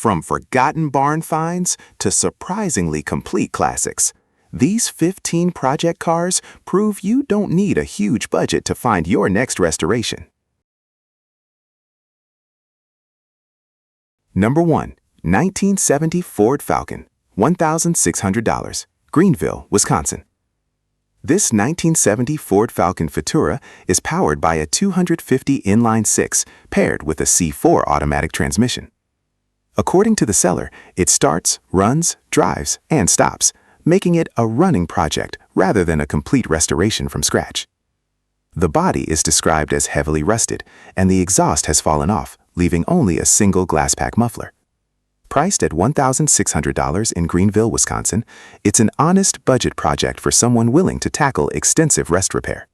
From forgotten barn finds to surprisingly complete classics, these 15 project cars prove you don't need a huge budget to find your next restoration. Number 1. 1970 Ford Falcon, $1,600, Greenville, Wisconsin. This 1970 Ford Falcon Futura is powered by a 250 inline-6 paired with a C4 automatic transmission. According to the seller, it starts, runs, drives, and stops, making it a running project rather than a complete restoration from scratch. The body is described as heavily rusted, and the exhaust has fallen off, leaving only a single glass pack muffler. Priced at $1,600 in Greenville, Wisconsin, it's an honest budget project for someone willing to tackle extensive rest repair.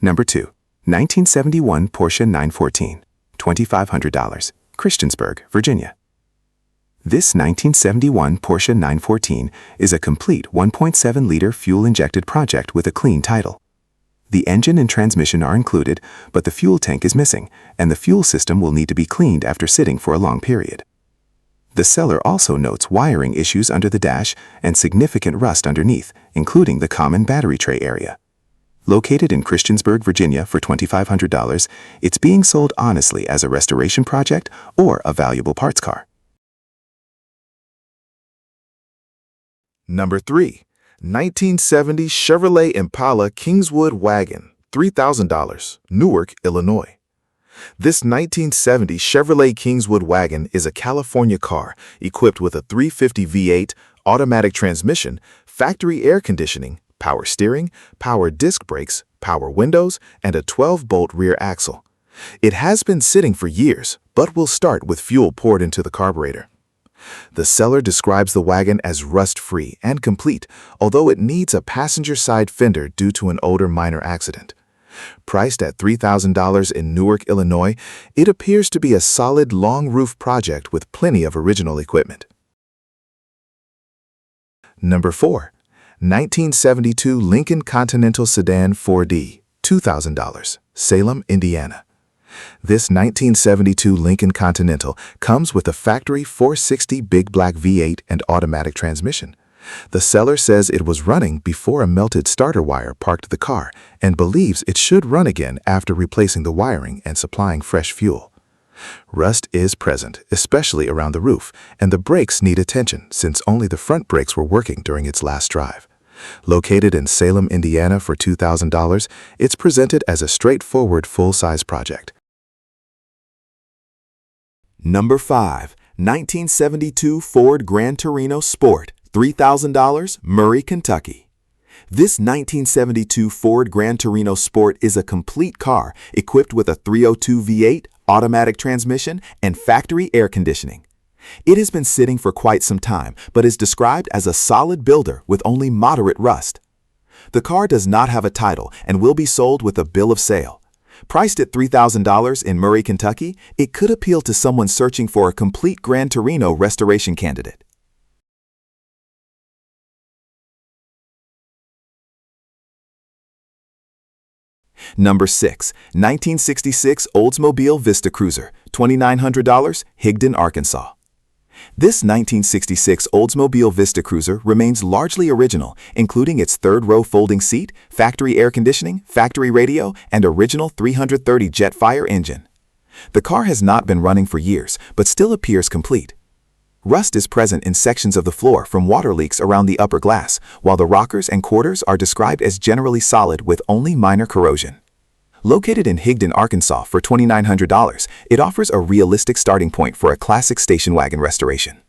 Number 2. 1971 Porsche 914, $2,500, Christiansburg, Virginia. This 1971 Porsche 914 is a complete 1.7-liter fuel-injected project with a clean title. The engine and transmission are included, but the fuel tank is missing, and the fuel system will need to be cleaned after sitting for a long period. The seller also notes wiring issues under the dash and significant rust underneath, including the common battery tray area. Located in Christiansburg, Virginia for $2,500, it's being sold honestly as a restoration project or a valuable parts car. Number 3. 1970 Chevrolet Impala Kingswood Wagon, $3,000, Newark, Illinois. This 1970 Chevrolet Kingswood Wagon is a California car equipped with a 350 V8 automatic transmission, factory air conditioning, power steering, power disc brakes, power windows, and a 12-bolt rear axle. It has been sitting for years, but will start with fuel poured into the carburetor. The seller describes the wagon as rust-free and complete, although it needs a passenger side fender due to an older minor accident. Priced at $3,000 in Newark, Illinois, it appears to be a solid long-roof project with plenty of original equipment. Number 4. 1972 Lincoln Continental Sedan 4D, $2,000, Salem, Indiana. This 1972 Lincoln Continental comes with a factory 460 big black V8 and automatic transmission. The seller says it was running before a melted starter wire parked the car and believes it should run again after replacing the wiring and supplying fresh fuel. Rust is present, especially around the roof, and the brakes need attention since only the front brakes were working during its last drive. Located in Salem, Indiana for $2,000, it's presented as a straightforward full-size project. Number 5. 1972 Ford Gran Torino Sport, $3,000, Murray, Kentucky. This 1972 Ford Gran Torino Sport is a complete car equipped with a 302 V8, automatic transmission, and factory air conditioning. It has been sitting for quite some time, but is described as a solid builder with only moderate rust. The car does not have a title and will be sold with a bill of sale. Priced at $3,000 in Murray, Kentucky, it could appeal to someone searching for a complete Gran Torino restoration candidate. Number 6. 1966 Oldsmobile Vista Cruiser, $2,900, Higdon, Arkansas. This 1966 Oldsmobile Vista Cruiser remains largely original, including its third-row folding seat, factory air conditioning, factory radio, and original 330 Jetfire engine. The car has not been running for years, but still appears complete. Rust is present in sections of the floor from water leaks around the upper glass, while the rockers and quarters are described as generally solid with only minor corrosion. Located in Higdon, Arkansas for $2,900, it offers a realistic starting point for a classic station wagon restoration.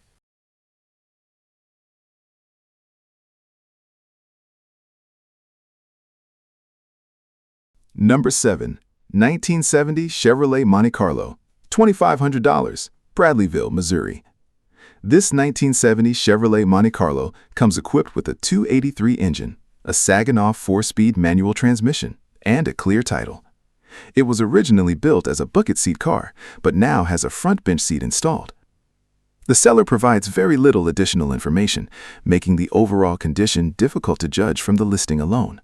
Number 7. 1970 Chevrolet Monte Carlo, $2,500, Bradleyville, Missouri. This 1970 Chevrolet Monte Carlo comes equipped with a 283 engine, a Saginaw 4-speed manual transmission, and a clear title. It was originally built as a bucket seat car, but now has a front bench seat installed. The seller provides very little additional information, making the overall condition difficult to judge from the listing alone.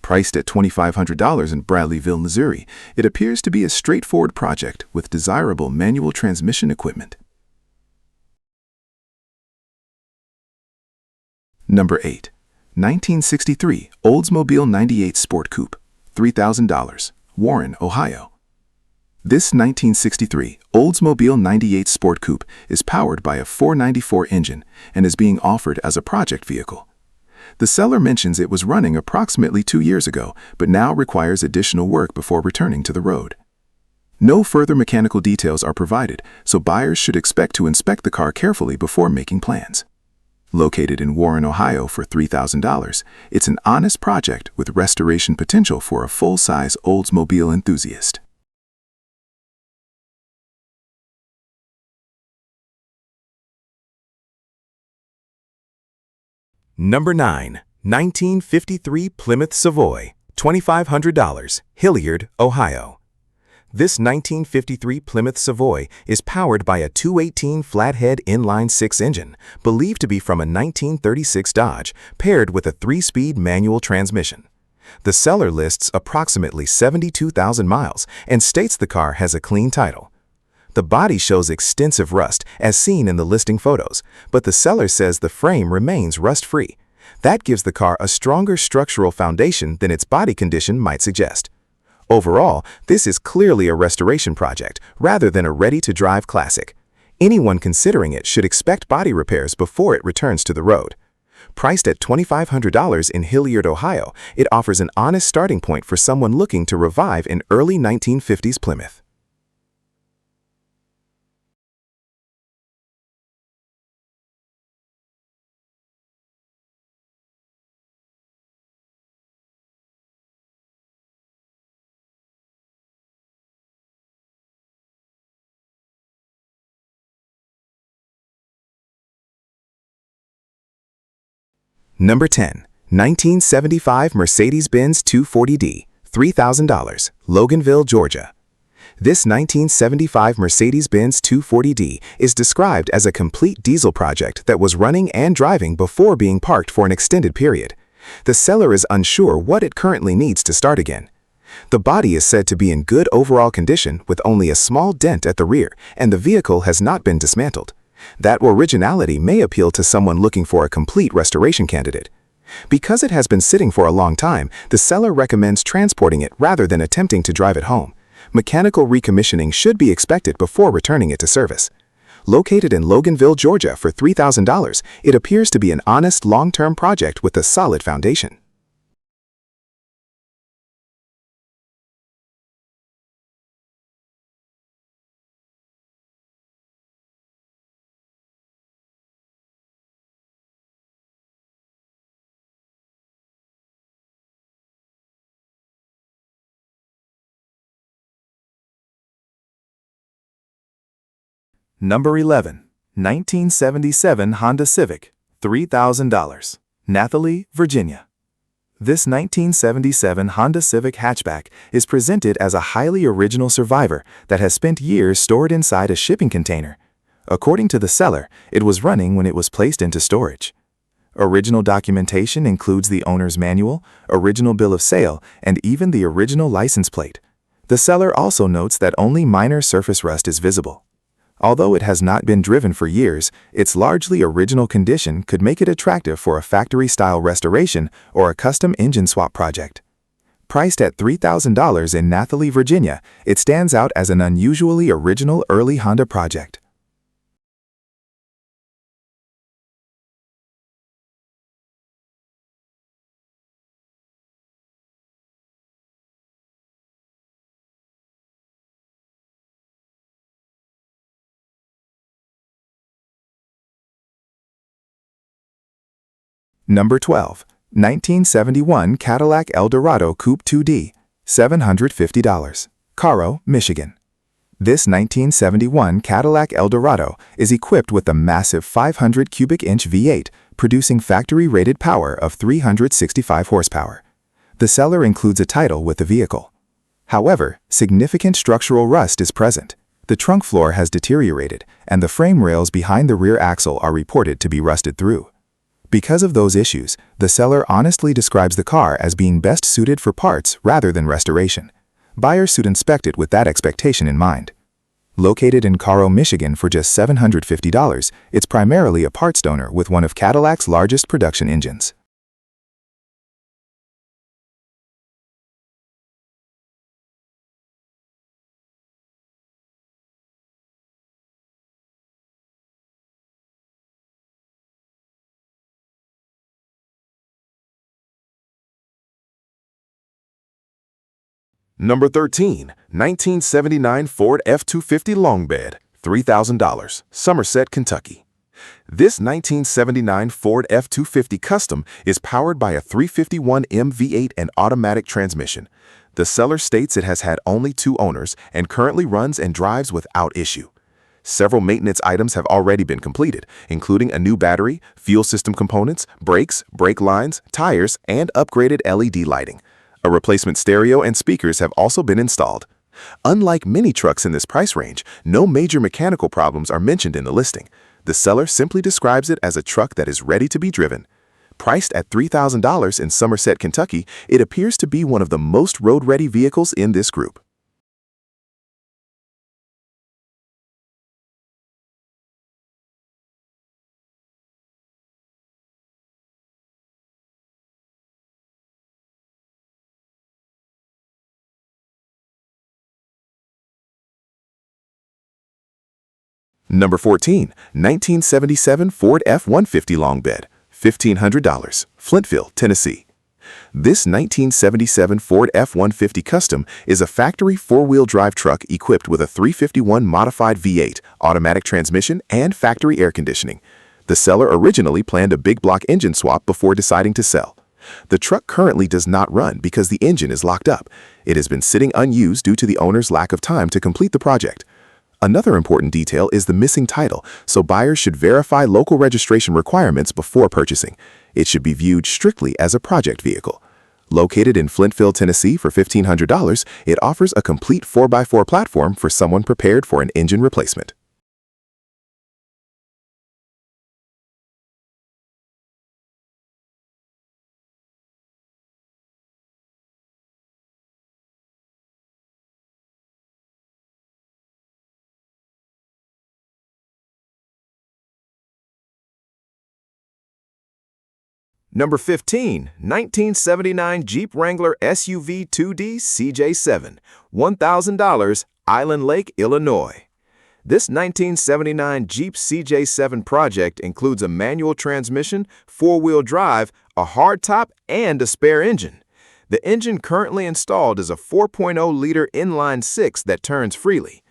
Priced at $2,500 in Bradleyville, Missouri, it appears to be a straightforward project with desirable manual transmission equipment. Number 8. 1963 Oldsmobile 98 Sport Coupe, $3,000, Warren, Ohio. This 1963 Oldsmobile 98 Sport Coupe is powered by a 494 engine and is being offered as a project vehicle. The seller mentions it was running approximately 2 years ago, but now requires additional work before returning to the road. No further mechanical details are provided, so buyers should expect to inspect the car carefully before making plans. Located in Warren, Ohio for $3,000, it's an honest project with restoration potential for a full-size Oldsmobile enthusiast. Number 9. 1953 Plymouth Savoy, $2,500, Hilliard, Ohio. This 1953 Plymouth Savoy is powered by a 218 flathead inline-6 engine, believed to be from a 1936 Dodge, paired with a 3-speed manual transmission. The seller lists approximately 72,000 miles and states the car has a clean title. The body shows extensive rust, as seen in the listing photos, but the seller says the frame remains rust-free. That gives the car a stronger structural foundation than its body condition might suggest. Overall, this is clearly a restoration project rather than a ready-to-drive classic. Anyone considering it should expect body repairs before it returns to the road. Priced at $2,500 in Hilliard, Ohio, it offers an honest starting point for someone looking to revive an early 1950s Plymouth. Number 10. 1975 Mercedes-Benz 240D, $3,000, Loganville, Georgia. This 1975 Mercedes-Benz 240D is described as a complete diesel project that was running and driving before being parked for an extended period. The seller is unsure what it currently needs to start again. The body is said to be in good overall condition with only a small dent at the rear, and the vehicle has not been dismantled. That originality may appeal to someone looking for a complete restoration candidate. Because it has been sitting for a long time, the seller recommends transporting it rather than attempting to drive it home. Mechanical recommissioning should be expected before returning it to service. Located in Loganville, Georgia for $3,000, it appears to be an honest long-term project with a solid foundation. Number 11. 1977 Honda Civic, $3,000, Nathalie, Virginia. This 1977 Honda Civic hatchback is presented as a highly original survivor that has spent years stored inside a shipping container. According to the seller, it was running when it was placed into storage. Original documentation includes the owner's manual, original bill of sale, and even the original license plate. The seller also notes that only minor surface rust is visible. Although it has not been driven for years, its largely original condition could make it attractive for a factory-style restoration or a custom engine swap project. Priced at $3,000 in Nathalie, Virginia, it stands out as an unusually original early Honda project. Number 12. 1971 Cadillac Eldorado Coupe 2D, $750, Caro, Michigan. This 1971 Cadillac Eldorado is equipped with a massive 500 cubic inch V8, producing factory-rated power of 365 horsepower. The seller includes a title with the vehicle. However, significant structural rust is present. The trunk floor has deteriorated, and the frame rails behind the rear axle are reported to be rusted through. Because of those issues, the seller honestly describes the car as being best suited for parts rather than restoration. Buyers should inspect it with that expectation in mind. Located in Cairo, Michigan for just $750, it's primarily a parts donor with one of Cadillac's largest production engines. Number 13, 1979 Ford F-250 Long Bed, $3,000, Somerset, Kentucky. This 1979 Ford F-250 Custom is powered by a 351M V8 and automatic transmission. The seller states it has had only 2 owners and currently runs and drives without issue. Several maintenance items have already been completed, including a new battery, fuel system components, brakes, brake lines, tires, and upgraded LED lighting. A replacement stereo and speakers have also been installed. Unlike many trucks in this price range, no major mechanical problems are mentioned in the listing. The seller simply describes it as a truck that is ready to be driven. Priced at $3,000 in Somerset, Kentucky, it appears to be one of the most road-ready vehicles in this group. Number 14, 1977 Ford F-150 Long Bed, $1,500, Flintville, Tennessee. This 1977 Ford F-150 Custom is a factory 4-wheel drive truck equipped with a 351 modified V8, automatic transmission, and factory air conditioning. The seller originally planned a big block engine swap before deciding to sell. The truck currently does not run because the engine is locked up. It has been sitting unused due to the owner's lack of time to complete the project. Another important detail is the missing title, so buyers should verify local registration requirements before purchasing. It should be viewed strictly as a project vehicle. Located in Flintville, Tennessee for $1,500, it offers a complete 4x4 platform for someone prepared for an engine replacement. Number 15, 1979 Jeep Wrangler SUV 2D CJ7, $1,000, Island Lake, Illinois. This 1979 Jeep CJ7 project includes a manual transmission, 4-wheel drive, a hardtop, and a spare engine. The engine currently installed is a 4.0-liter inline-6 that turns freely.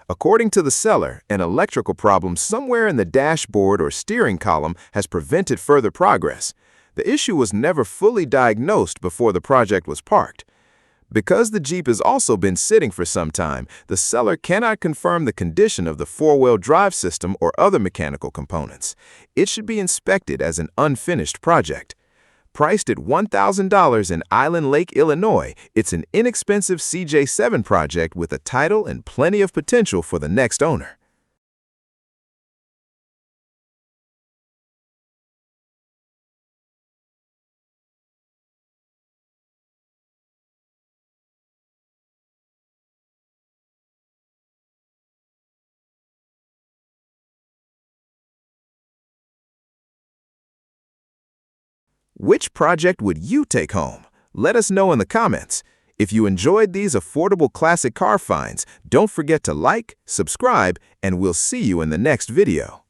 According to the seller, an electrical problem somewhere in the dashboard or steering column has prevented further progress. The issue was never fully diagnosed before the project was parked. Because the Jeep has also been sitting for some time, the seller cannot confirm the condition of the 4-wheel drive system or other mechanical components. It should be inspected as an unfinished project. Priced at $1,000 in Island Lake, Illinois, it's an inexpensive CJ7 project with a title and plenty of potential for the next owner. Which project would you take home? Let us know in the comments. If you enjoyed these affordable classic car finds, don't forget to like, subscribe, and we'll see you in the next video.